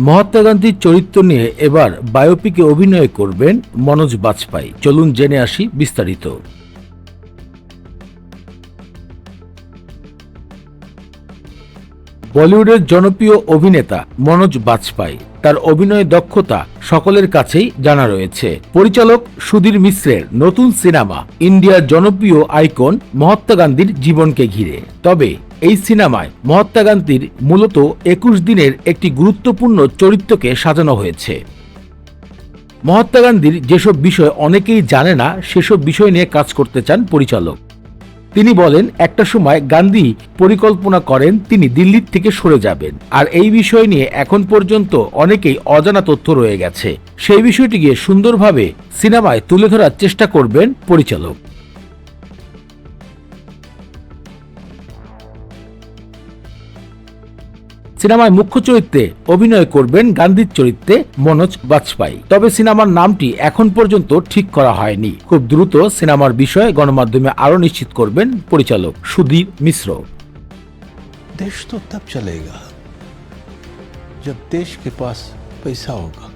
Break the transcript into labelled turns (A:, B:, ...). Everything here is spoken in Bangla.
A: মহাত্মা গান্ধীর চরিত্র নিয়ে এবার বায়োপিকে অভিনয় করবেন মনোজ বাজপাই। চলুন জেনে আসি বিস্তারিত। বলিউডের জনপ্রিয় অভিনেতা মনোজ বাজপাই, তার অভিনয় দক্ষতা সকলের কাছেই জানা রয়েছে। পরিচালক সুধীর মিশ্রের নতুন সিনেমা ইন্ডিয়ার জনপ্রিয় আইকন মহাত্মা গান্ধীর জীবনকে ঘিরে। তবে এই সিনেমায় মহাত্মা গান্ধীর মূলত 21 দিনের একটি গুরুত্বপূর্ণ চরিত্রকে সাজানো হয়েছে। মহাত্মা গান্ধীর যেসব বিষয় অনেকেই জানে না, সেসব বিষয় নিয়ে কাজ করতে চান পরিচালক। তিনি বলেন, একটা সময় গান্ধী পরিকল্পনা করেন তিনি দিল্লির থেকে সরে যাবেন, আর এই বিষয় নিয়ে এখন পর্যন্ত অনেকেই অজানা তথ্য রয়ে গেছে। সেই বিষয়টিকে সুন্দরভাবে সিনেমায় তুলে ধরার চেষ্টা করবেন পরিচালক। সিনেমায় মুখ্য চরিত্রে অভিনয় করবেন গান্ধীর চরিত্রে মনোজ বাজপাই। তবে সিনেমার নামটি এখন পর্যন্ত ঠিক করা হয়নি। খুব দ্রুত সিনেমার বিষয়ে গণমাধ্যমে আরো নিশ্চিত করবেন পরিচালক সুধীর মিশ্র।
B: देश तो तब चलेगा जब देश के पास पैसा होगा।